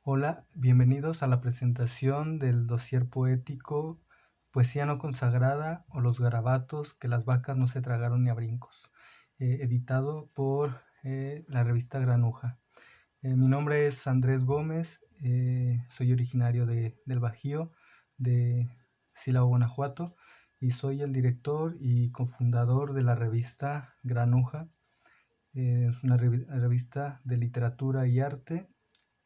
Hola, bienvenidos a la presentación del dossier poético Poesía no consagrada o los garabatos que las vacas no se tragaron ni a brincos, editado por la revista Granuja. Mi nombre es Andrés Gómez, soy originario del Bajío, de Silao, Guanajuato, y soy el director y cofundador de la revista Granuja. Es una revista de literatura y arte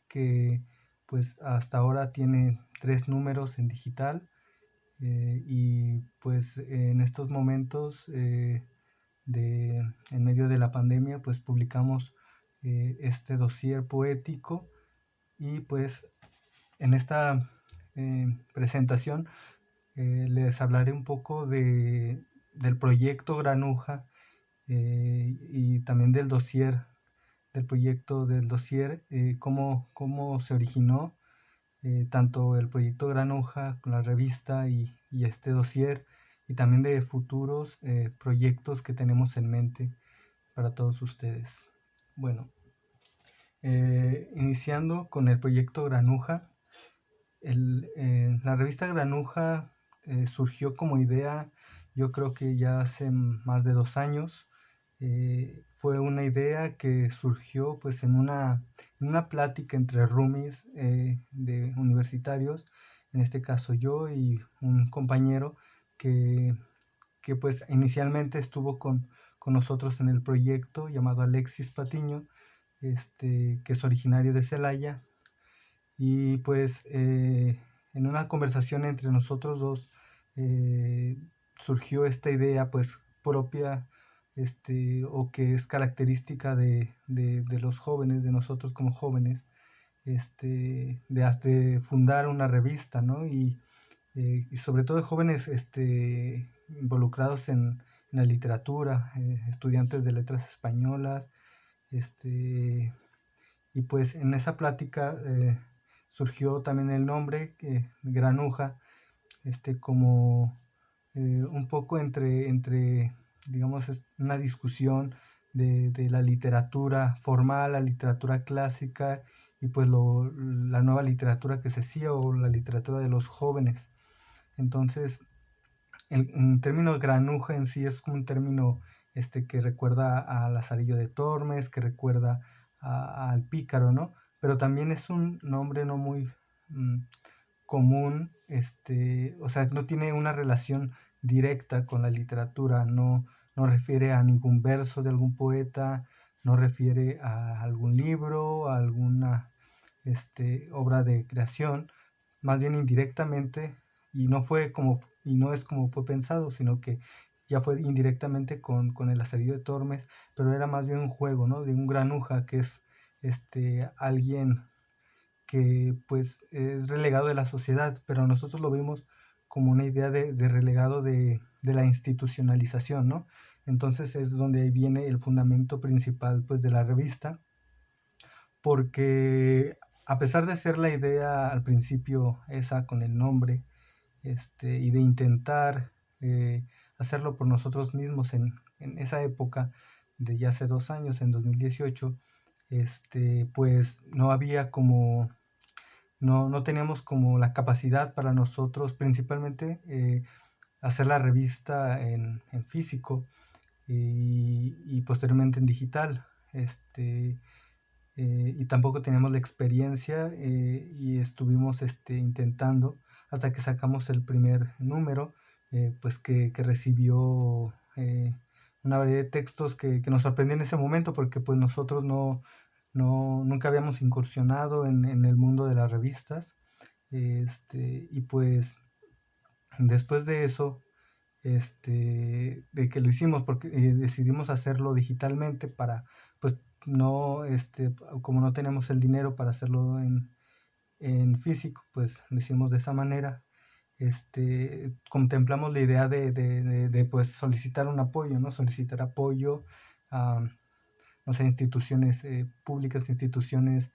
que pues hasta ahora tiene 3 números en digital, y pues en estos momentos en medio de la pandemia pues publicamos este dossier poético. Y pues en esta presentación les hablaré un poco del proyecto Granuja, y también del proyecto del dossier, cómo se originó, tanto el proyecto Granuja con la revista y este dossier, y también de futuros proyectos que tenemos en mente para todos ustedes. Bueno, iniciando con el proyecto Granuja, la revista Granuja surgió como idea, yo creo que ya hace más de 2 años. Fue una idea que surgió pues en una plática entre roomies de universitarios, en este caso yo y un compañero que, que pues inicialmente estuvo con nosotros en el proyecto, llamado Alexis Patiño, que es originario de Celaya. Y pues en una conversación entre nosotros dos eh, surgió esta idea pues propia, o que es característica de los jóvenes, de nosotros como jóvenes, de fundar una revista, ¿no? Y sobre todo de jóvenes involucrados en la literatura, estudiantes de letras españolas. Y pues en esa plática surgió también el nombre, Granuja, como un poco entre, digamos, es una discusión de la literatura formal, la literatura clásica, y pues la nueva literatura que se hacía, o la literatura de los jóvenes. Entonces, el término granuja en sí es como un término que recuerda a Lazarillo de Tormes, que recuerda al pícaro, ¿no? Pero también es un nombre no muy mm, común, o sea, no tiene una relación directa con la literatura, no refiere a ningún verso de algún poeta, no refiere a algún libro, a alguna obra de creación. Más bien indirectamente, y no es como fue pensado, sino que ya fue indirectamente con el Lazarillo de Tormes, pero era más bien un juego, ¿no? De un granuja, que es alguien que pues es relegado de la sociedad, pero nosotros lo vimos como una idea de relegado de la institucionalización, ¿no? Entonces es donde viene el fundamento principal pues de la revista, porque a pesar de ser la idea al principio esa con el nombre, y de intentar hacerlo por nosotros mismos en esa época de ya hace 2 años, en 2018, pues no había como, no teníamos como la capacidad para nosotros, principalmente, hacer la revista en físico y posteriormente en digital. Y tampoco teníamos la experiencia, y estuvimos intentando hasta que sacamos el primer número, pues que recibió una variedad de textos que nos sorprendió en ese momento, porque pues nosotros nunca habíamos incursionado en el mundo de las revistas. Y pues después de eso, de que lo hicimos, porque decidimos hacerlo digitalmente para, pues, no, como no tenemos el dinero para hacerlo en físico, pues lo hicimos de esa manera. Contemplamos la idea de, pues, solicitar un apoyo, ¿no? Solicitar apoyo a, no sé, instituciones públicas, instituciones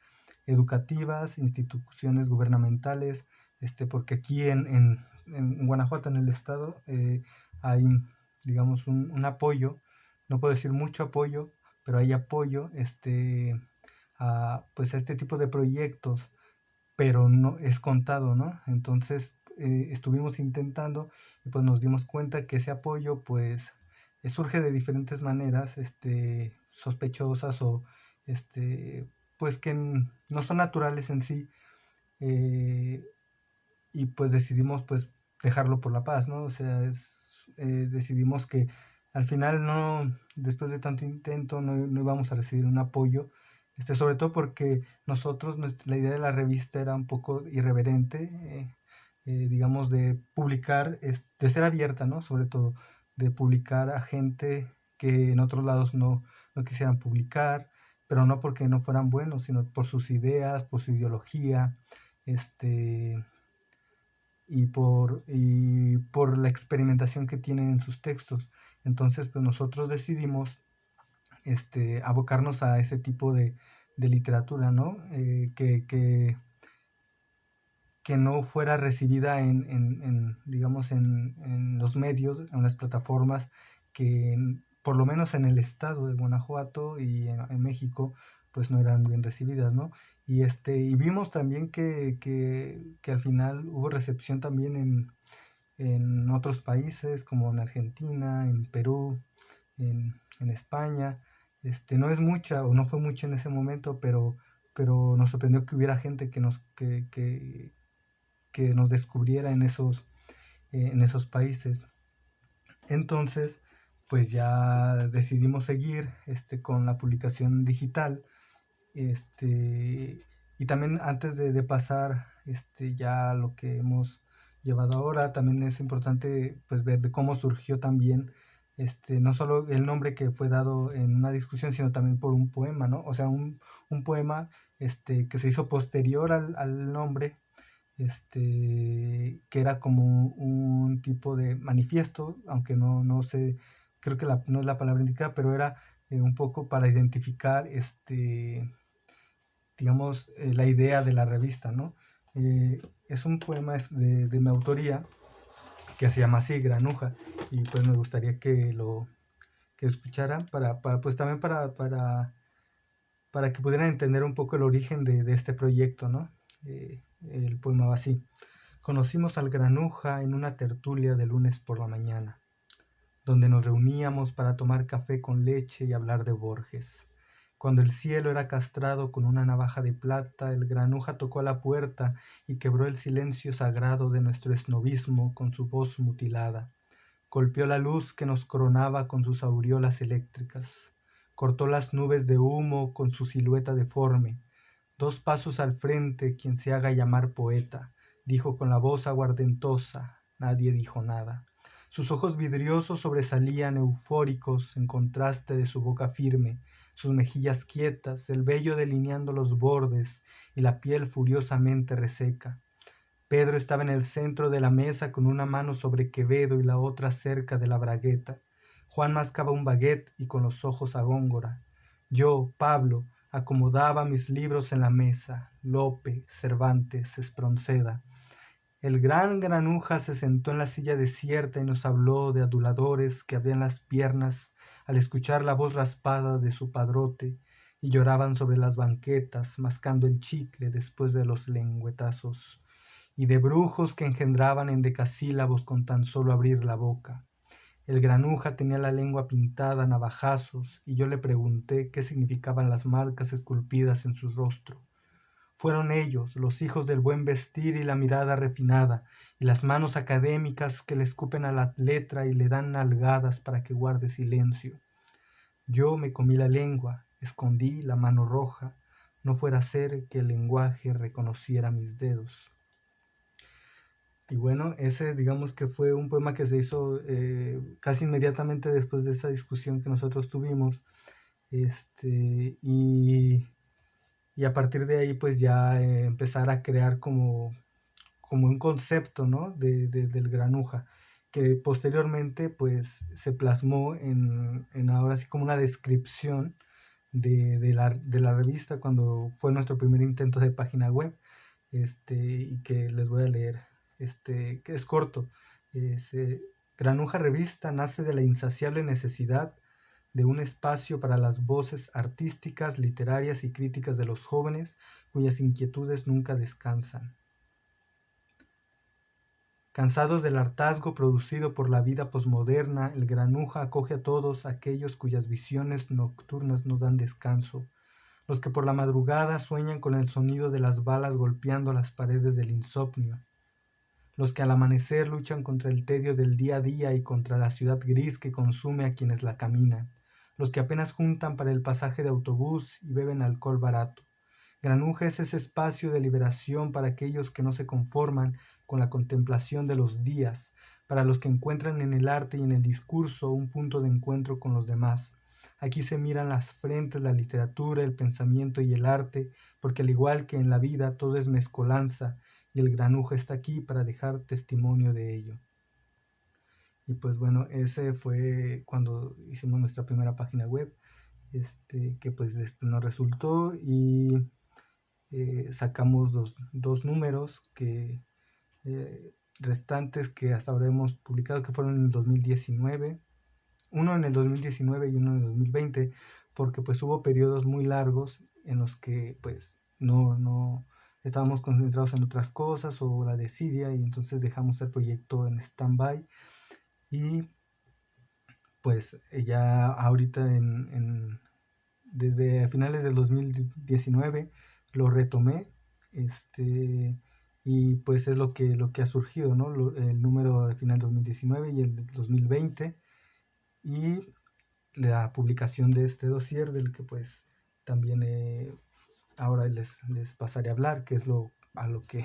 educativas, instituciones gubernamentales, porque aquí en Guanajuato, en el estado, hay, digamos, un apoyo, no puedo decir mucho apoyo, pero hay apoyo, pues a este tipo de proyectos, pero no es contado, ¿no? Entonces estuvimos intentando y pues nos dimos cuenta que ese apoyo pues surge de diferentes maneras, sospechosas o este, pues que no son naturales en sí, eh, y pues decidimos pues dejarlo por la paz, ¿no? O sea, decidimos que al final no, después de tanto intento, no íbamos a recibir un apoyo, sobre todo porque nosotros, la idea de la revista era un poco irreverente, digamos, de publicar, de ser abierta, ¿no? Sobre todo, de publicar a gente que en otros lados no quisieran publicar, pero no porque no fueran buenos, sino por sus ideas, por su ideología, este, y por la experimentación que tienen en sus textos. Entonces, pues nosotros decidimos abocarnos a ese tipo de literatura, ¿no? Que no fuera recibida digamos, en los medios, en las plataformas, por lo menos en el estado de Guanajuato y en México, pues no eran bien recibidas, ¿no? Y vimos también que al final hubo recepción también en otros países, como en Argentina, en Perú, en España. No es mucha o no fue mucha en ese momento, pero nos sorprendió que hubiera gente que nos descubriera en esos países. Entonces, pues ya decidimos seguir con la publicación digital, este, y también antes de pasar ya a lo que hemos llevado ahora, también es importante pues ver de cómo surgió también no solo el nombre que fue dado en una discusión, sino también por un poema, ¿no? O sea, un poema que se hizo posterior al nombre, que era como un tipo de manifiesto, aunque no sé, creo que no es la palabra indicada, pero era un poco para identificar digamos, la idea de la revista, ¿no? Es un poema de mi autoría que se llama así, Granuja, y pues me gustaría que escucharan pues también para que pudieran entender un poco el origen de este proyecto, ¿no? El poema va así. Conocimos al Granuja en una tertulia de lunes por la mañana, donde nos reuníamos para tomar café con leche y hablar de Borges. Cuando el cielo era castrado con una navaja de plata, el Granuja tocó a la puerta y quebró el silencio sagrado de nuestro esnovismo con su voz mutilada. Golpeó la luz que nos coronaba con sus aureolas eléctricas. Cortó las nubes de humo con su silueta deforme. 2 pasos al frente quien se haga llamar poeta, dijo con la voz aguardentosa. Nadie dijo nada. Sus ojos vidriosos sobresalían eufóricos en contraste de su boca firme, sus mejillas quietas, el vello delineando los bordes y la piel furiosamente reseca. Pedro estaba en el centro de la mesa con una mano sobre Quevedo y la otra cerca de la bragueta. Juan mascaba un baguette y con los ojos a Góngora. Yo, Pablo, acomodaba mis libros en la mesa. Lope, Cervantes, Espronceda. El gran Granuja se sentó en la silla desierta y nos habló de aduladores que abrían las piernas al escuchar la voz raspada de su padrote y lloraban sobre las banquetas, mascando el chicle después de los lengüetazos, y de brujos que engendraban endecasílabos con tan solo abrir la boca. El Granuja tenía la lengua pintada a navajazos y yo le pregunté qué significaban las marcas esculpidas en su rostro. Fueron ellos, los hijos del buen vestir y la mirada refinada, y las manos académicas que le escupen a la letra y le dan nalgadas para que guarde silencio. Yo me comí la lengua, escondí la mano roja, no fuera a ser que el lenguaje reconociera mis dedos. Y bueno, ese digamos que fue un poema que se hizo casi inmediatamente después de esa discusión que nosotros tuvimos. Este, y, y a partir de ahí pues ya empezar a crear como un concepto, ¿no? Del Granuja, que posteriormente pues se plasmó en ahora sí como una descripción de la revista cuando fue nuestro primer intento de página web, y que les voy a leer, que es corto. Es, Granuja Revista nace de la insaciable necesidad de un espacio para las voces artísticas, literarias y críticas de los jóvenes cuyas inquietudes nunca descansan. Cansados del hartazgo producido por la vida posmoderna, el Granuja acoge a todos aquellos cuyas visiones nocturnas no dan descanso, los que por la madrugada sueñan con el sonido de las balas golpeando las paredes del insomnio, los que al amanecer luchan contra el tedio del día a día y contra la ciudad gris que consume a quienes la caminan, los que apenas juntan para el pasaje de autobús y beben alcohol barato. Granuja es ese espacio de liberación para aquellos que no se conforman con la contemplación de los días, para los que encuentran en el arte y en el discurso un punto de encuentro con los demás. Aquí se miran las frentes, la literatura, el pensamiento y el arte, porque al igual que en la vida todo es mezcolanza, y el Granuja está aquí para dejar testimonio de ello. Y pues bueno, ese fue cuando hicimos nuestra primera página web, que pues después nos resultó y sacamos dos números que restantes que hasta ahora hemos publicado, que fueron en el 2019, uno en el 2019 y uno en el 2020, porque pues hubo periodos muy largos en los que pues no estábamos concentrados en otras cosas o la desidia, y entonces dejamos el proyecto en stand-by, y pues ya ahorita desde finales del 2019 lo retomé, y pues es lo que ha surgido, ¿no? El número de final 2019 y el 2020, y la publicación de este dossier del que pues también ahora les pasaré a hablar, que es a lo que,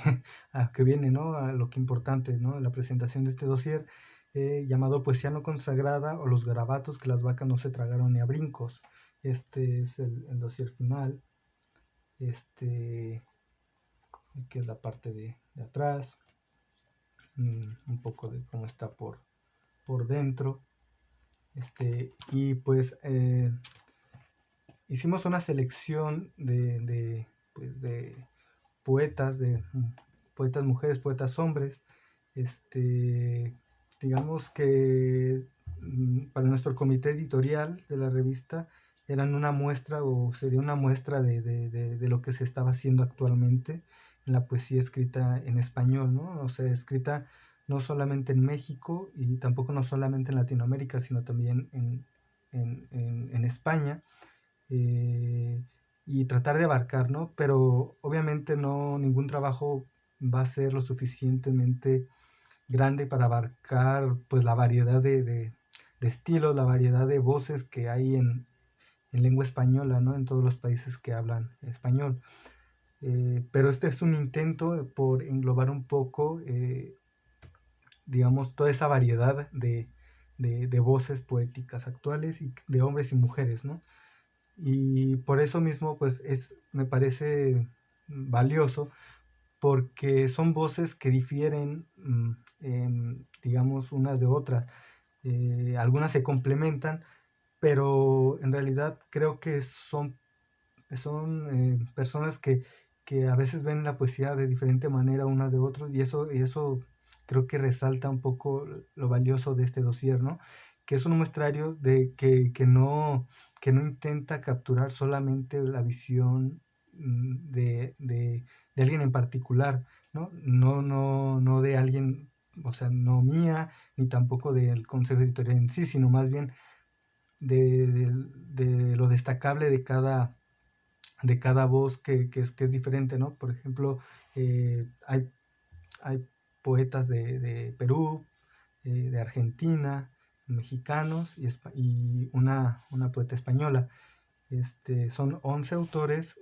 a lo que viene, ¿no? A lo que importante, ¿no? La presentación de este dossier llamado Poesía no consagrada o los garabatos que las vacas no se tragaron ni a brincos. Este es el dossier final, que es la parte de atrás, un poco de cómo está por dentro, y pues hicimos una selección pues de poetas, poetas mujeres, poetas hombres, digamos que para nuestro comité editorial de la revista eran una muestra, o sería una muestra de lo que se estaba haciendo actualmente en la poesía escrita en español, ¿no? O sea, escrita no solamente en México y tampoco no solamente en Latinoamérica, sino también en España, y tratar de abarcar, ¿no? Pero obviamente no, ningún trabajo va a ser lo suficientemente grande para abarcar pues la variedad de estilos, la variedad de voces que hay en lengua española, ¿no? En todos los países que hablan español. Pero este es un intento por englobar un poco, digamos, toda esa variedad de voces poéticas actuales y de hombres y mujeres, ¿no? Y por eso mismo, pues, me parece valioso, porque son voces que difieren, digamos, unas de otras. Algunas se complementan, pero en realidad creo que son personas que a veces ven la poesía de diferente manera unas de otros, y eso creo que resalta un poco lo valioso de este dossier, ¿no? Que es un muestrario que no intenta capturar solamente la visión de alguien en particular, ¿no? No de alguien, o sea, no mía, ni tampoco del consejo editorial en sí, sino más bien de lo destacable de cada voz que es diferente, ¿no? Por ejemplo, hay poetas de Perú, de Argentina, mexicanos y una poeta española. Son 11 autores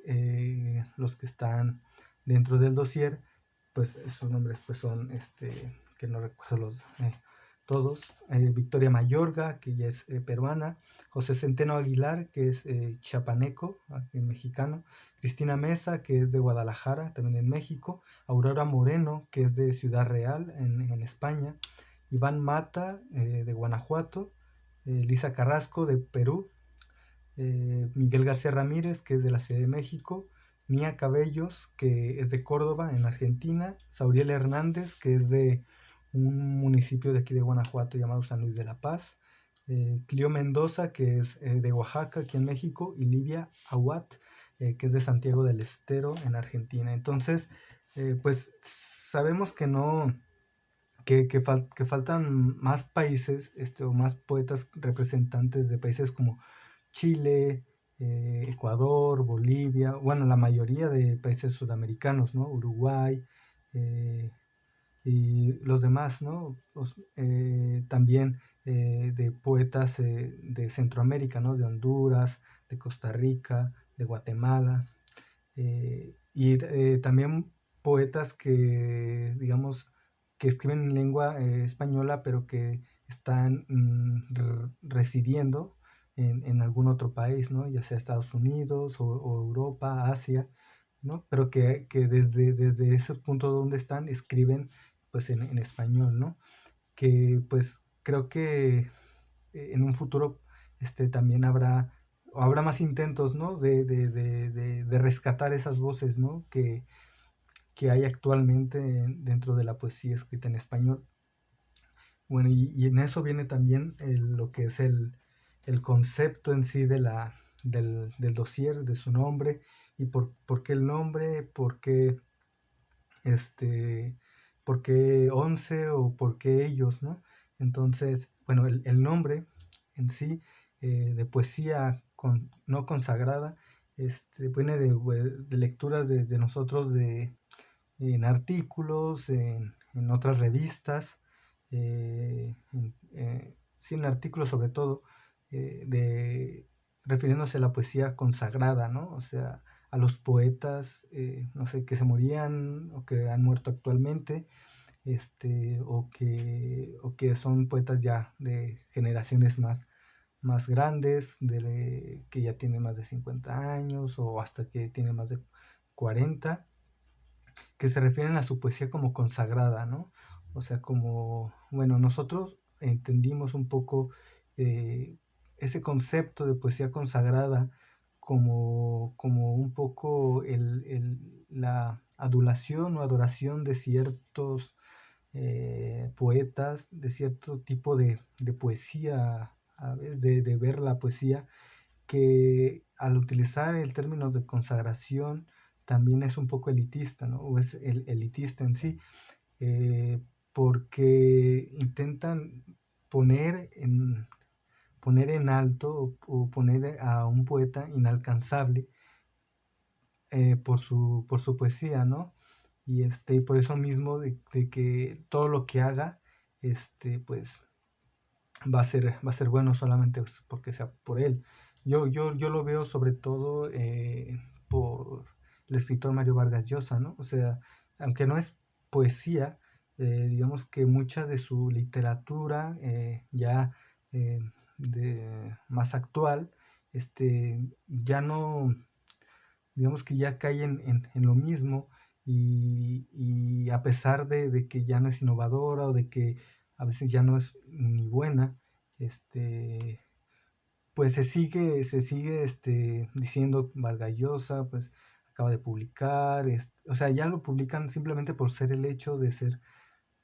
los que están dentro del dossier, pues sus nombres pues son, que no recuerdo todos, Victoria Mayorga, que ya es peruana, José Centeno Aguilar, que es chiapaneco, mexicano, Cristina Mesa, que es de Guadalajara, también en México, Aurora Moreno, que es de Ciudad Real, en España, Iván Mata, de Guanajuato, Lisa Carrasco, de Perú, Miguel García Ramírez, que es de la Ciudad de México, Nia Cabellos, que es de Córdoba, en Argentina, Sauriel Hernández, que es de un municipio de aquí de Guanajuato llamado San Luis de la Paz, Clio Mendoza, que es de Oaxaca, aquí en México, y Livia Aguat, que es de Santiago del Estero, en Argentina. Entonces, pues sabemos que no, que faltan más países, o más poetas representantes de países como Chile, Ecuador, Bolivia, bueno, la mayoría de países sudamericanos, ¿no? Uruguay, eh, y los demás, ¿no? También de poetas de Centroamérica, ¿no? De Honduras, de Costa Rica, de Guatemala, y también poetas que, digamos, que escriben en lengua española, pero que están residiendo en algún otro país, ¿no? Ya sea Estados Unidos o Europa, Asia, ¿no? Pero que desde ese punto donde están escriben pues en español, ¿no? Que pues creo que en un futuro también habrá más intentos, ¿no? De rescatar esas voces, ¿no? Que hay actualmente dentro de la poesía escrita en español. Bueno, y en eso viene también lo que es el concepto en sí del dossier, de su nombre, y por qué el nombre, este, por qué 11 o por qué ellos, ¿no? Entonces, bueno, el nombre en sí, de poesía no consagrada, viene de lecturas de nosotros en artículos, en otras revistas, sí, en artículos sobre todo, refiriéndose a la poesía consagrada, ¿no? O sea, a los poetas, no sé, que se morían o que han muerto actualmente, o que son poetas ya de generaciones más grandes, que ya tienen más de 50 años o hasta que tienen más de 40, que se refieren a su poesía como consagrada, ¿no? O sea, como, bueno, nosotros entendimos un poco eh, ese concepto de poesía consagrada como un poco la adulación o adoración de ciertos poetas, de cierto tipo de poesía, a veces de ver la poesía, que al utilizar el término de consagración también es un poco elitista, ¿no? O es elitista en sí, eh, porque intentan poner en, poner en alto o poner a un poeta inalcanzable por su poesía, ¿no? Y por eso mismo de que todo lo que haga, pues va a ser bueno solamente pues, porque sea por él. Yo lo veo sobre todo por el escritor Mario Vargas Llosa, ¿no? O sea, aunque no es poesía, digamos que mucha de su literatura ya eh, más actual, ya no, digamos que ya cae en lo mismo, y a pesar de que ya no es innovadora o de que a veces ya no es ni buena, este, pues se sigue diciendo Vargas Llosa, pues acaba de publicar, o sea, ya lo publican simplemente por ser el hecho de ser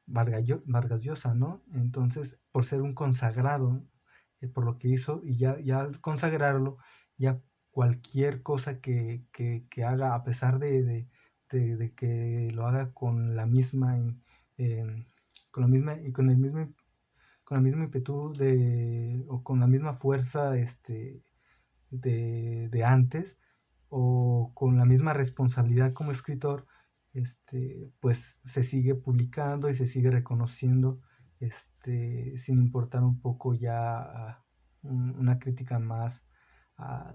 Vargas Llosa, ¿no? Entonces, por ser un consagrado, por lo que hizo, y ya al consagrarlo, ya cualquier cosa que haga, a pesar de que lo haga con la misma, em, con la misma, y con el mismo ímpetu o con la misma fuerza de antes, o con la misma responsabilidad como escritor, pues se sigue publicando y se sigue reconociendo, sin importar un poco ya una crítica más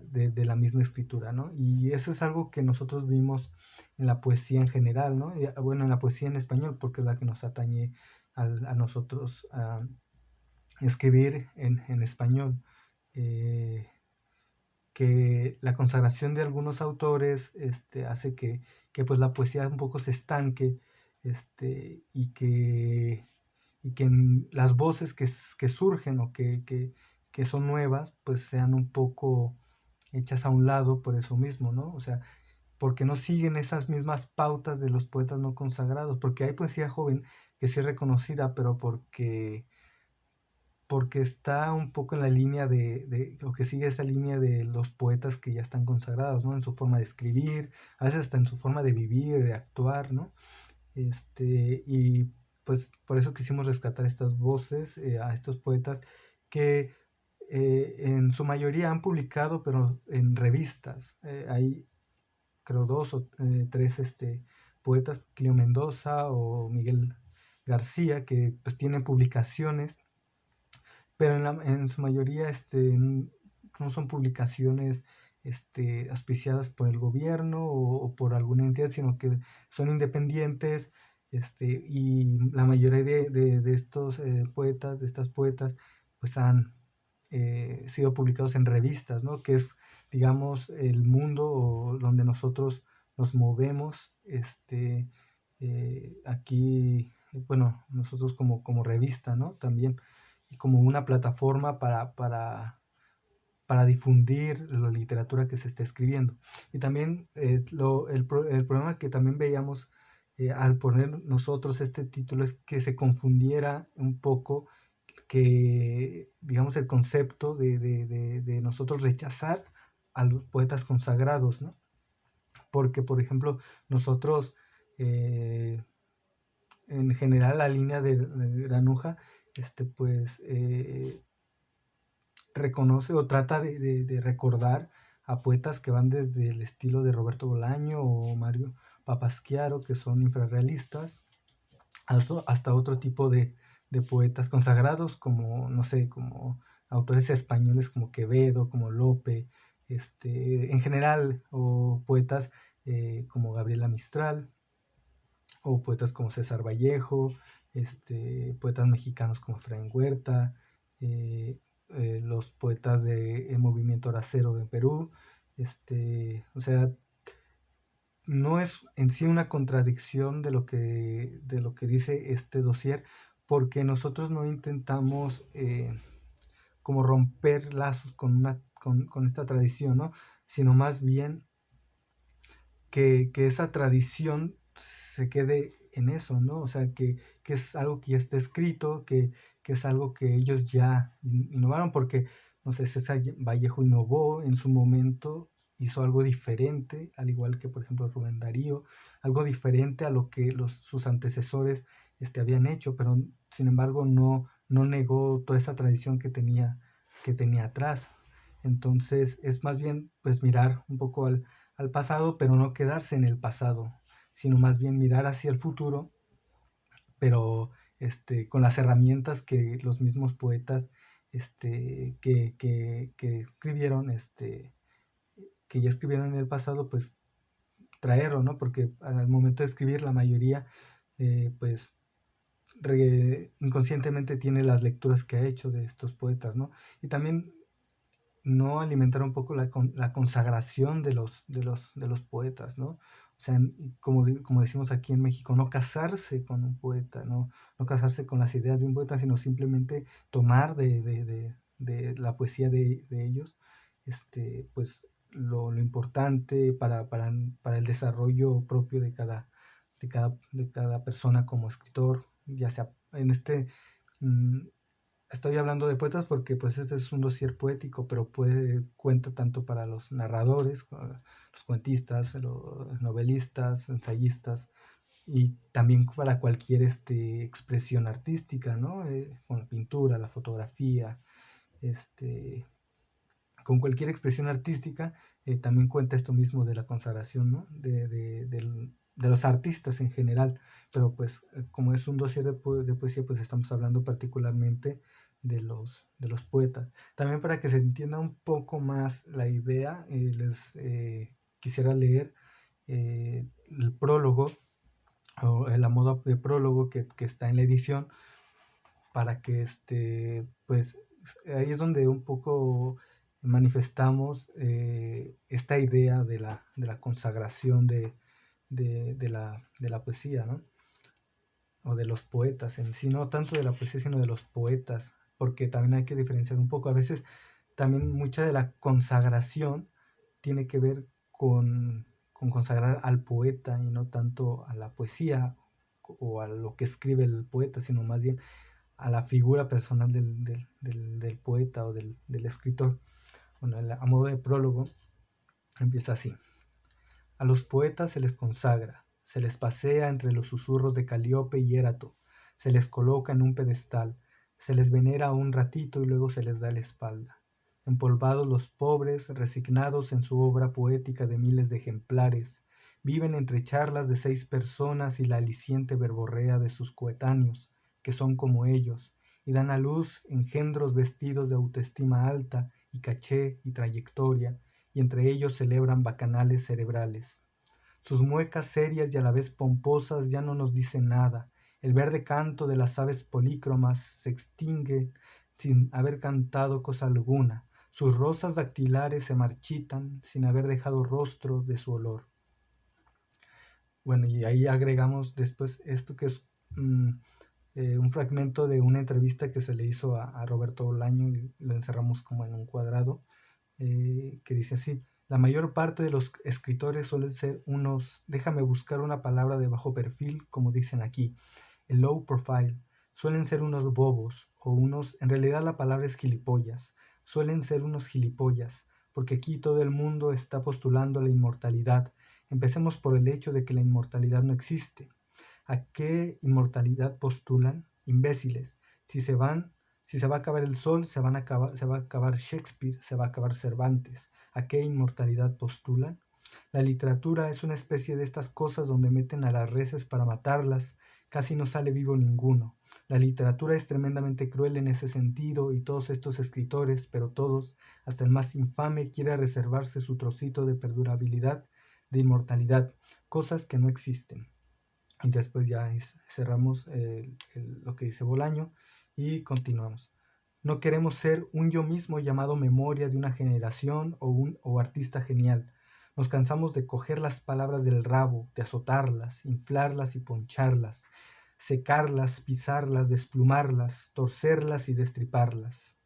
de la misma escritura, ¿no? Y eso es algo que nosotros vimos en la poesía en general, ¿no? Y, bueno, en la poesía en español, porque es la que nos atañe a nosotros escribir en español. Eh, que la consagración de algunos autores hace que pues la poesía un poco se estanque, y que las voces que surgen o que son nuevas pues sean un poco hechas a un lado por eso mismo, ¿no? O sea, porque no siguen esas mismas pautas de los poetas no consagrados, porque hay poesía joven que sí es reconocida, pero porque está un poco en la línea o que sigue esa línea de los poetas que ya están consagrados, ¿no? En su forma de escribir, a veces hasta en su forma de vivir, de actuar, ¿no? Y pues por eso quisimos rescatar estas voces, a estos poetas que en su mayoría han publicado, pero en revistas. Hay, creo, dos o tres poetas, Clio Mendoza o Miguel García, que pues tienen publicaciones, pero en su mayoría no son publicaciones auspiciadas por el gobierno o por alguna entidad, sino que son independientes, y la mayoría de estos poetas, de estas poetas, pues han sido publicados en revistas, ¿no? Que es, digamos, el mundo donde nosotros nos movemos, aquí, bueno, nosotros como revista, ¿no? También, y como una plataforma para difundir la literatura que se está escribiendo. Y también el problema que también veíamos al poner nosotros este título es que se confundiera un poco, que, digamos, el concepto de nosotros rechazar a los poetas consagrados, ¿no? Porque, por ejemplo, nosotros, en general, la línea de Granuja, pues, reconoce o trata de recordar a poetas que van desde el estilo de Roberto Bolaño o Mario Papasquiaro, que son infrarrealistas, hasta otro tipo de poetas consagrados, como, no sé, como autores españoles como Quevedo, como Lope, en general, o poetas como Gabriela Mistral, o poetas como César Vallejo, poetas mexicanos como Efraín Huerta, los poetas del movimiento Horacero de Perú, o sea, no es en sí una contradicción de lo que dice este dossier, porque nosotros no intentamos como romper lazos con esta tradición, ¿no? Sino más bien que esa tradición se quede en eso, ¿no? O sea, que es algo que ya está escrito, que es algo que ellos ya innovaron, porque, no sé, César Vallejo innovó en su momento, hizo algo diferente, al igual que, por ejemplo, Rubén Darío, algo diferente a lo que sus antecesores habían hecho, pero sin embargo no negó toda esa tradición que tenía atrás. Entonces es más bien pues mirar un poco al pasado, pero no quedarse en el pasado, sino más bien mirar hacia el futuro, pero con las herramientas que los mismos poetas que escribieron, que ya escribieron en el pasado, pues traerlo, ¿no? Porque al momento de escribir la mayoría, pues inconscientemente tiene las lecturas que ha hecho de estos poetas, ¿no? Y también no alimentar un poco la consagración de los poetas, ¿no? O sea, como decimos aquí en México, no casarse con un poeta, no casarse con las ideas de un poeta, sino simplemente tomar de la poesía de ellos, pues lo importante para el desarrollo propio de cada persona como escritor, ya sea en mm, estoy hablando de poetas porque pues este es un dossier poético, pero cuenta tanto para los narradores, los cuentistas, los novelistas, ensayistas, y también para cualquier expresión artística, ¿no? Con la pintura, la fotografía, este, con cualquier expresión artística, también cuenta esto mismo de la consagración, ¿no? De los artistas en general, pero pues como es un dossier de poesía, pues estamos hablando particularmente de los poetas. También para que se entienda un poco más la idea, les quisiera leer el prólogo o la moda de prólogo que está en la edición, para que pues ahí es donde un poco manifestamos esta idea de la consagración de la poesía, ¿no? O de los poetas en sí, no tanto de la poesía, sino de los poetas, porque también hay que diferenciar un poco. A veces también mucha de la consagración tiene que ver con consagrar al poeta y no tanto a la poesía o a lo que escribe el poeta, sino más bien a la figura personal del poeta o del escritor. Bueno, a modo de prólogo empieza así. A los poetas se les consagra, se les pasea entre los susurros de Calíope y Érato, se les coloca en un pedestal, se les venera un ratito y luego se les da la espalda. Empolvados los pobres, resignados en su obra poética de miles de ejemplares, viven entre charlas de 6 personas y la aliciente verborrea de sus coetáneos, que son como ellos, y dan a luz engendros vestidos de autoestima alta y caché y trayectoria, y entre ellos celebran bacanales cerebrales. Sus muecas serias y a la vez pomposas ya no nos dicen nada. El verde canto de las aves polícromas se extingue sin haber cantado cosa alguna. Sus rosas dactilares se marchitan sin haber dejado rostro de su olor. Bueno, y ahí agregamos después esto que es un fragmento de una entrevista que se le hizo a Roberto Bolaño y lo encerramos como en un cuadrado, que dice así: la mayor parte de los escritores suelen ser unos, déjame buscar una palabra de bajo perfil, como dicen aquí, el low profile, suelen ser unos bobos, o unos, en realidad la palabra es gilipollas, suelen ser unos gilipollas, porque aquí todo el mundo está postulando la inmortalidad. Empecemos por el hecho de que la inmortalidad no existe. ¿A qué inmortalidad postulan? Imbéciles. Si se va a acabar el sol, se va a acabar Shakespeare, se va a acabar Cervantes. ¿A qué inmortalidad postulan? La literatura es una especie de estas cosas donde meten a las reses para matarlas, casi no sale vivo ninguno. La literatura es tremendamente cruel en ese sentido y todos estos escritores, pero todos, hasta el más infame, quiere reservarse su trocito de perdurabilidad, de inmortalidad, cosas que no existen. Y después ya cerramos lo que dice Bolaño y continuamos. No queremos ser un yo mismo llamado memoria de una generación o artista genial. Nos cansamos de coger las palabras del rabo, de azotarlas, inflarlas y poncharlas, secarlas, pisarlas, desplumarlas, torcerlas y destriparlas.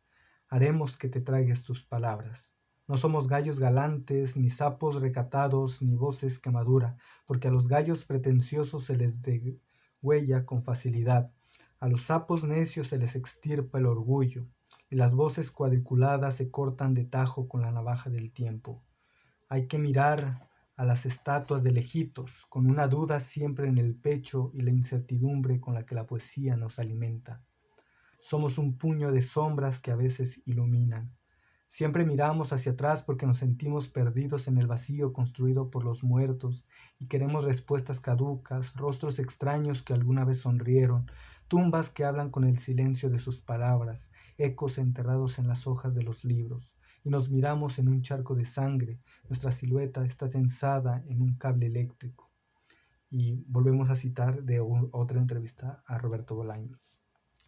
Haremos que te tragues tus palabras. No somos gallos galantes, ni sapos recatados, ni voces que madura, porque a los gallos pretenciosos se les degüella con facilidad, a los sapos necios se les extirpa el orgullo, y las voces cuadriculadas se cortan de tajo con la navaja del tiempo. Hay que mirar a las estatuas de lejitos, con una duda siempre en el pecho y la incertidumbre con la que la poesía nos alimenta. Somos un puño de sombras que a veces iluminan. Siempre miramos hacia atrás porque nos sentimos perdidos en el vacío construido por los muertos y queremos respuestas caducas, rostros extraños que alguna vez sonrieron, tumbas que hablan con el silencio de sus palabras, ecos enterrados en las hojas de los libros. Y nos miramos en un charco de sangre, nuestra silueta está tensada en un cable eléctrico. Y volvemos a citar de otra entrevista a Roberto Bolaño.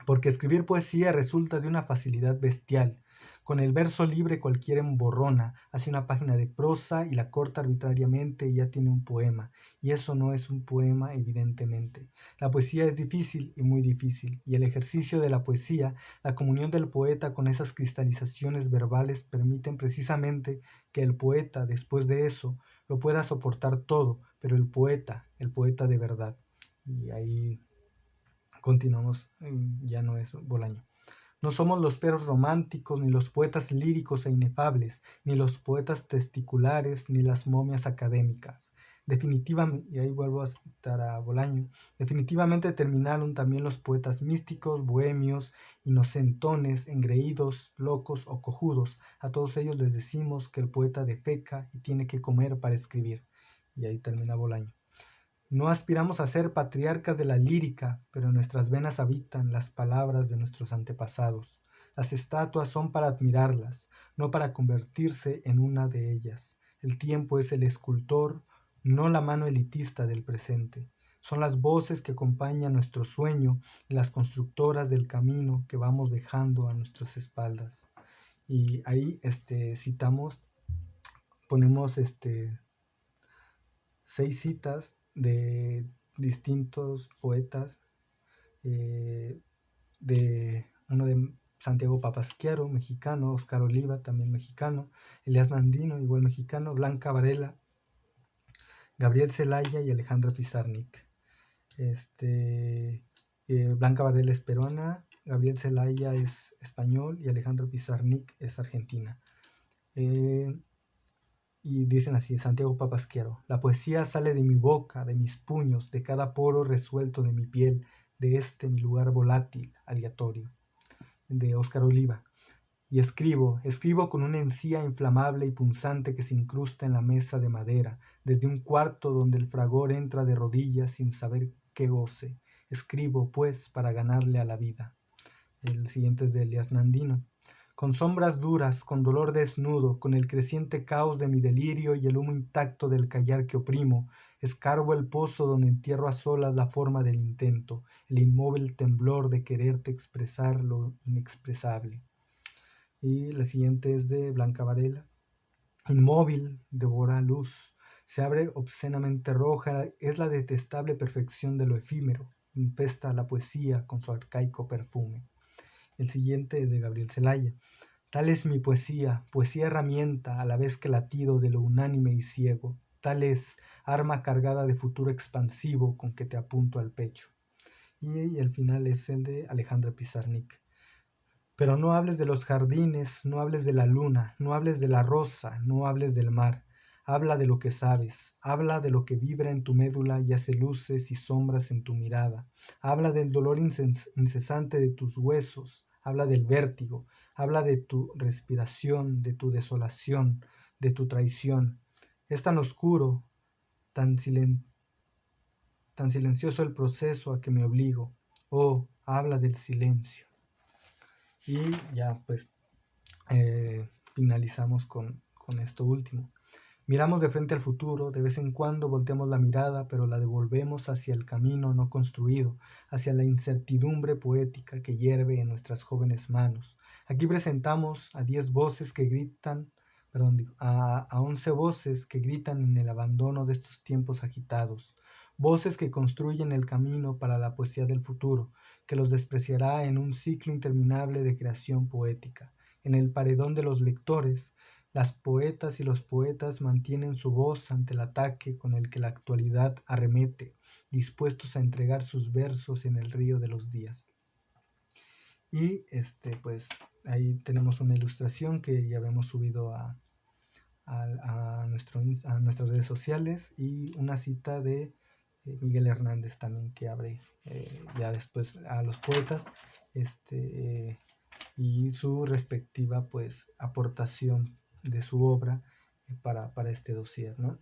Porque escribir poesía resulta de una facilidad bestial. Con el verso libre cualquiera emborrona, hace una página de prosa y la corta arbitrariamente y ya tiene un poema. Y eso no es un poema, evidentemente. La poesía es difícil y muy difícil, y el ejercicio de la poesía, la comunión del poeta con esas cristalizaciones verbales permiten precisamente que el poeta, después de eso, lo pueda soportar todo, pero el poeta de verdad. Y ahí continuamos, ya no es Bolaño. No somos los perros románticos, ni los poetas líricos e inefables, ni los poetas testiculares, ni las momias académicas. Definitivamente, y ahí vuelvo a citar a Bolaño, definitivamente terminaron también los poetas místicos, bohemios, inocentones, engreídos, locos o cojudos. A todos ellos les decimos que el poeta defeca y tiene que comer para escribir. Y ahí termina Bolaño. No aspiramos a ser patriarcas de la lírica, pero en nuestras venas habitan las palabras de nuestros antepasados. Las estatuas son para admirarlas, no para convertirse en una de ellas. El tiempo es el escultor, no la mano elitista del presente. Son las voces que acompañan nuestro sueño y las constructoras del camino que vamos dejando a nuestras espaldas. Y ahí citamos, ponemos 6 citas de distintos poetas, de uno de Santiago Papasquiaro, mexicano, Oscar Oliva, también mexicano, Elías Nandino, igual mexicano, Blanca Varela, Gabriel Celaya y Alejandra Pizarnik. Blanca Varela es peruana, Gabriel Celaya es español y Alejandra Pizarnik es argentina. Y dicen así, Santiago Papasquiaro: la poesía sale de mi boca, de mis puños, de cada poro resuelto de mi piel, de mi lugar volátil, aleatorio. De Óscar Oliva. Y escribo con una encía inflamable y punzante que se incrusta en la mesa de madera, desde un cuarto donde el fragor entra de rodillas sin saber qué goce. Escribo, pues, para ganarle a la vida. El siguiente es de Elias Nandino. Con sombras duras, con dolor desnudo, con el creciente caos de mi delirio y el humo intacto del callar que oprimo, escarbo el pozo donde entierro a solas la forma del intento, el inmóvil temblor de quererte expresar lo inexpresable. Y la siguiente es de Blanca Varela. Inmóvil, devora luz, se abre obscenamente roja, es la detestable perfección de lo efímero, infesta la poesía con su arcaico perfume. El siguiente es de Gabriel Celaya. Tal es mi poesía, poesía herramienta a la vez que latido de lo unánime y ciego. Tal es, arma cargada de futuro expansivo con que te apunto al pecho. Y el final es el de Alejandra Pizarnik. Pero no hables de los jardines, no hables de la luna, no hables de la rosa, no hables del mar. Habla de lo que sabes, habla de lo que vibra en tu médula y hace luces y sombras en tu mirada. Habla del dolor incesante de tus huesos, habla del vértigo, habla de tu respiración, de tu desolación, de tu traición. Es tan oscuro, tan, tan silencioso el proceso a que me obligo. Oh, habla del silencio. Y ya pues finalizamos con esto último. Miramos de frente al futuro, de vez en cuando volteamos la mirada, pero la devolvemos hacia el camino no construido, hacia la incertidumbre poética que hierve en nuestras jóvenes manos. Aquí presentamos a 10 voces que gritan, a 11 voces que gritan en el abandono de estos tiempos agitados, voces que construyen el camino para la poesía del futuro, que los despreciará en un ciclo interminable de creación poética. En el paredón de los lectores, las poetas y los poetas mantienen su voz ante el ataque con el que la actualidad arremete, dispuestos a entregar sus versos en el río de los días. Y pues ahí tenemos una ilustración que ya habíamos subido a nuestras redes sociales y una cita de Miguel Hernández también que abre ya después a los poetas y su respectiva pues aportación de su obra para este dossier, ¿no?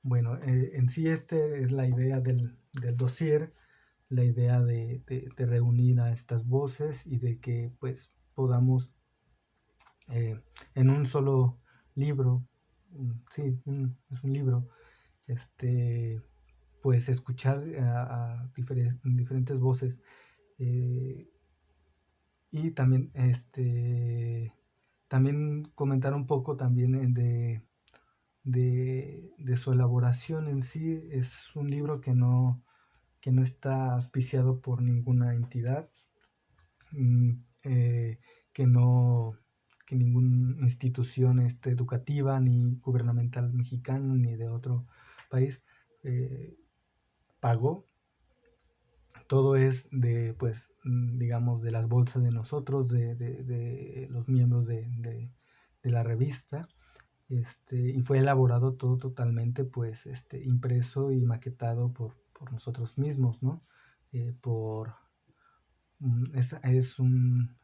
Bueno, en sí es la idea del dossier, la idea de reunir a estas voces y de que pues podamos en un solo libro, sí, es un libro, pues escuchar a diferentes voces y también también comentar un poco también de su elaboración en sí. Es un libro que no está auspiciado por ninguna entidad, que no que ninguna institución educativa ni gubernamental mexicano ni de otro país pagó. Todo es de, pues, digamos, de las bolsas de nosotros, de los miembros de la revista, y fue elaborado todo totalmente, pues, impreso y maquetado por nosotros mismos, ¿no? Es un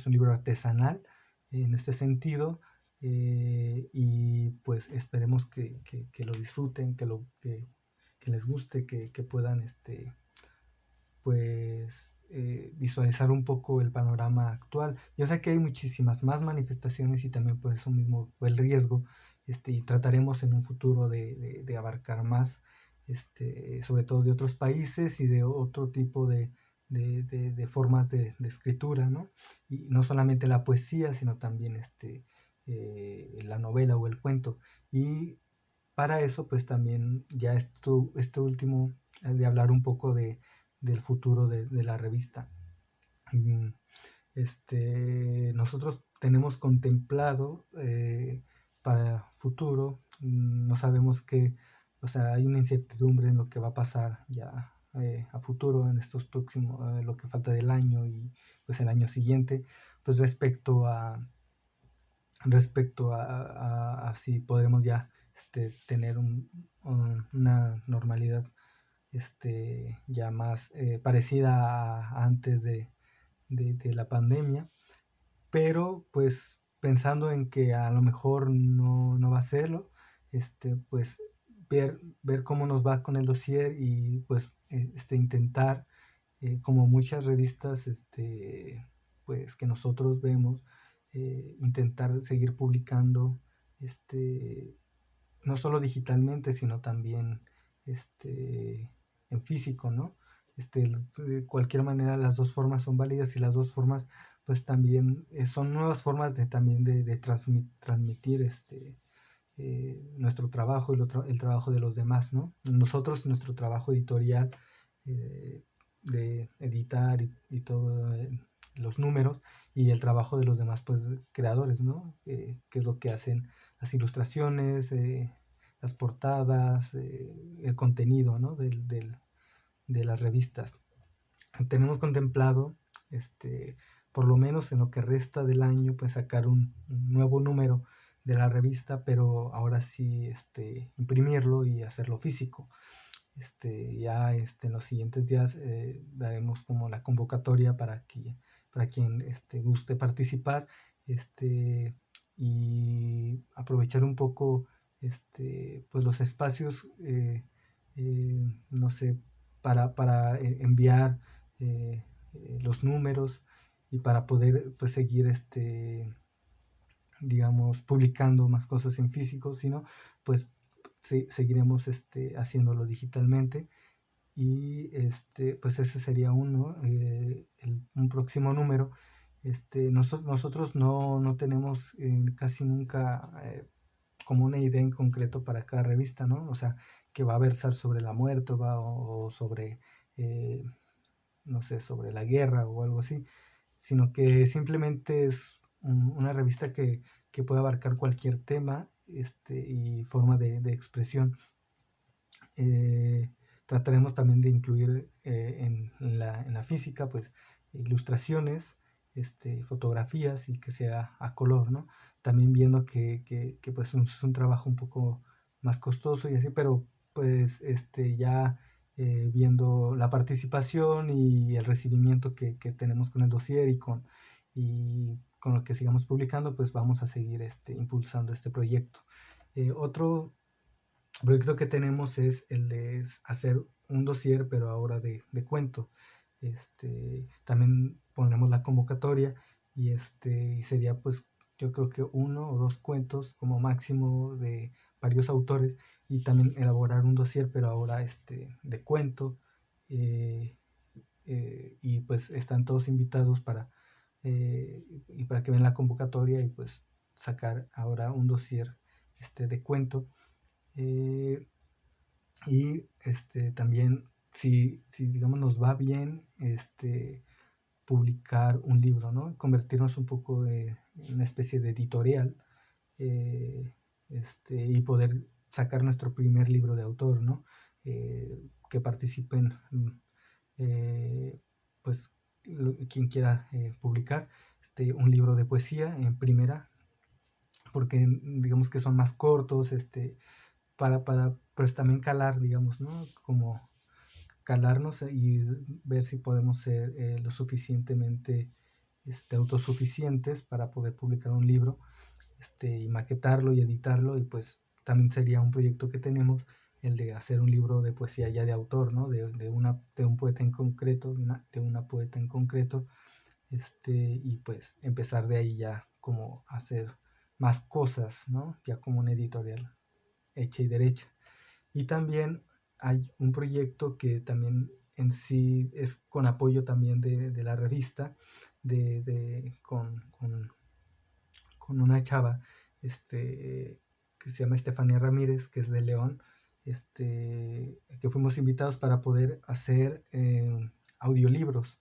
libro artesanal en este sentido, y pues esperemos que lo disfruten, que les guste, que puedan pues visualizar un poco el panorama actual. Yo sé que hay muchísimas más manifestaciones y también por eso mismo fue el riesgo, y trataremos en un futuro de abarcar más, sobre todo de otros países y de otro tipo de formas de escritura, ¿no? Y no solamente la poesía, sino también la novela o el cuento. Y para eso, pues también ya esto último, de hablar un poco del futuro de la revista. Nosotros tenemos contemplado para futuro, no sabemos qué, o sea, hay una incertidumbre en lo que va a pasar ya a futuro, en estos próximos, lo que falta del año y pues el año siguiente, pues respecto a si podremos ya tener una normalidad ya más parecida a antes de la pandemia, pero pues pensando en que a lo mejor no va a serlo, pues ver cómo nos va con el dossier y pues intentar, como muchas revistas pues que nosotros vemos, intentar seguir publicando no solo digitalmente, sino también en físico, ¿no? De cualquier manera las dos formas son válidas y las dos formas pues también son nuevas formas también de transmitir nuestro trabajo y el trabajo de los demás, ¿no? Nosotros, nuestro trabajo editorial, eh, de editar y todo, los números, y el trabajo de los demás pues creadores, ¿no? Que es lo que hacen las ilustraciones, las portadas, el contenido, ¿no? De las revistas. Tenemos contemplado, por lo menos en lo que resta del año, pues sacar un nuevo número de la revista, pero ahora sí imprimirlo y hacerlo físico. Ya en los siguientes días daremos como la convocatoria para quien guste participar, y aprovechar un poco pues los espacios, no sé, para enviar los números y para poder pues seguir digamos publicando más cosas en físico, sino pues seguiremos haciéndolo digitalmente. Y pues ese sería uno, un próximo número. Nosotros no tenemos casi nunca como una idea en concreto para cada revista, ¿no? O sea, que va a versar sobre la muerte o sobre, eh, no sé, sobre la guerra o algo así, sino que simplemente es una revista que puede abarcar cualquier tema y forma de expresión. Trataremos también de incluir en la física pues ilustraciones, fotografías y que sea a color, ¿no? También viendo que pues es un trabajo un poco más costoso y así, pero pues ya viendo la participación y el recibimiento que tenemos con el dossier y con lo que sigamos publicando, pues vamos a seguir impulsando este proyecto. Otro proyecto que tenemos es el de hacer un dossier, pero ahora de cuento. También ponemos la convocatoria y sería pues yo creo que uno o dos cuentos como máximo de varios autores, y también elaborar un dossier, pero ahora de cuento. eh, y pues están todos invitados y para que vean la convocatoria y pues sacar ahora un dossier de cuento. eh, y también, si digamos nos va bien, publicar un libro, ¿no? Convertirnos un poco en una especie de editorial, eh, y poder sacar nuestro primer libro de autor, ¿no? Que participen, pues, quien quiera publicar un libro de poesía en primera, porque digamos que son más cortos, para pues también calar, digamos, ¿no? Como calarnos y ver si podemos ser lo suficientemente autosuficientes para poder publicar un libro, y maquetarlo y editarlo, y pues también sería un proyecto que tenemos el de hacer un libro de poesía ya de autor, ¿no? De un poeta en concreto, de una poeta en concreto, y pues empezar de ahí ya como a hacer más cosas, ¿no? Ya como una editorial hecha y derecha. Y también hay un proyecto que también en sí es con apoyo también de la revista, con una chava que se llama Estefanía Ramírez, que es de León, que fuimos invitados para poder hacer audiolibros,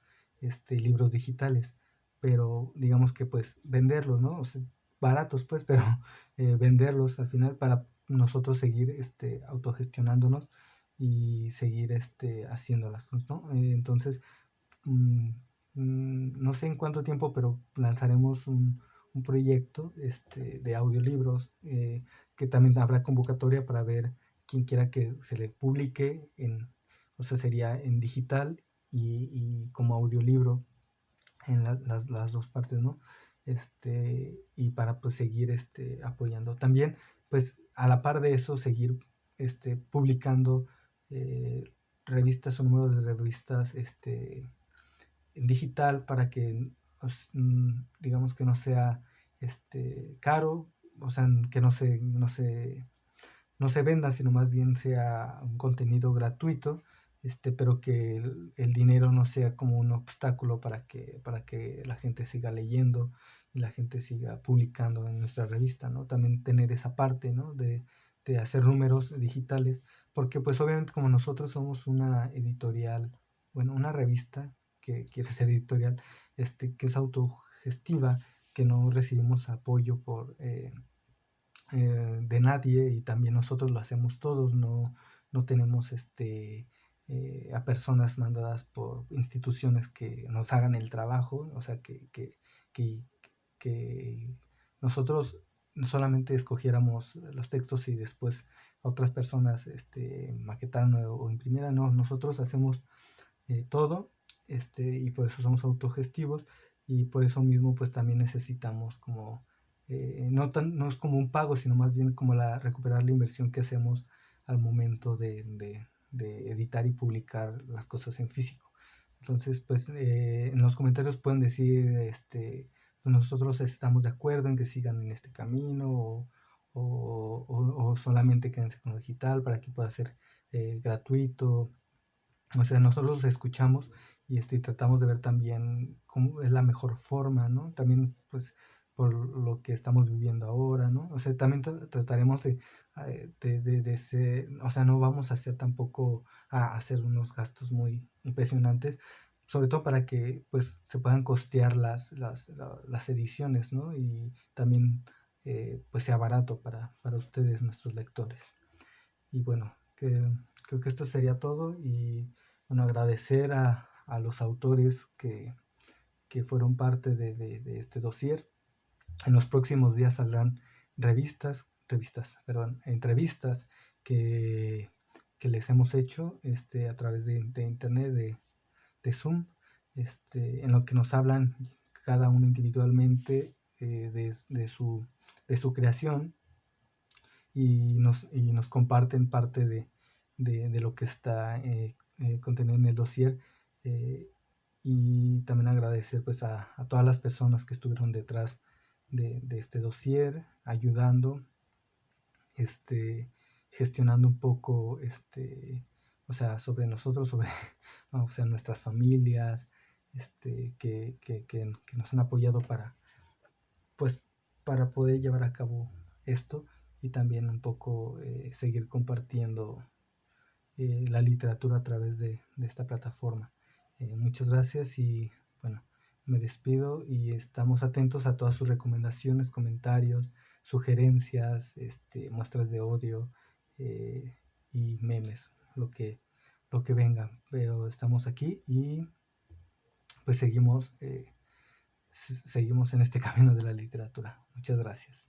libros digitales, pero digamos que pues venderlos, ¿no? O sea, baratos pues, pero venderlos al final para nosotros seguir autogestionándonos y seguir haciéndolas, ¿no? Entonces, mm, no sé en cuánto tiempo, pero lanzaremos un proyecto de audiolibros, que también habrá convocatoria para ver quien quiera que se le publique o sea, sería en digital y como audiolibro en las dos partes, ¿no? Y para pues seguir apoyando. También, pues a la par de eso, seguir publicando eh, revistas o números de revistas en digital para que, digamos que no sea caro, o sea, que no se venda, sino más bien sea un contenido gratuito, pero que el dinero no sea como un obstáculo para que la gente siga leyendo y la gente siga publicando en nuestra revista, ¿no? También tener esa parte, ¿no? De hacer números digitales, porque pues obviamente como nosotros somos una editorial, bueno, una revista que quiere ser editorial, que es autogestiva, que no recibimos apoyo de nadie y también nosotros lo hacemos todos, no tenemos a personas mandadas por instituciones que nos hagan el trabajo, o sea, que, que nosotros solamente escogiéramos los textos y después otras personas maquetaran o imprimieran, no, nosotros hacemos todo, y por eso somos autogestivos y por eso mismo pues también necesitamos como, no es como un pago, sino más bien como recuperar la inversión que hacemos al momento de editar y publicar las cosas en físico. Entonces, pues en los comentarios pueden decir, pues, nosotros estamos de acuerdo en que sigan en este camino o solamente quédense con lo digital para que pueda ser gratuito. O sea, nosotros los escuchamos y tratamos de ver también cómo es la mejor forma, ¿no? También, pues, por lo que estamos viviendo ahora, ¿no? O sea, también trataremos de ser, o sea, no vamos a hacer tampoco a hacer unos gastos muy impresionantes, sobre todo para que, pues, se puedan costear las ediciones, ¿no? Y también, pues, sea barato para ustedes, nuestros lectores. Y bueno, creo que esto sería todo y bueno, agradecer a los autores que fueron parte de este dossier. En los próximos días saldrán perdón, entrevistas que, que les hemos hecho a través de internet, de Zoom, en lo que nos hablan cada uno individualmente de su creación y nos comparten parte de lo que está contenido en el dossier, eh, y también agradecer pues a todas las personas que estuvieron detrás de este dossier, ayudando, gestionando un poco, o sea, sobre nosotros, o sea, nuestras familias, que nos han apoyado pues, para poder llevar a cabo esto y también un poco seguir compartiendo la literatura a través de esta plataforma. Muchas gracias y bueno, me despido y estamos atentos a todas sus recomendaciones, comentarios, sugerencias, muestras de odio, y memes, lo que venga. Pero estamos aquí y pues seguimos en este camino de la literatura. Muchas gracias.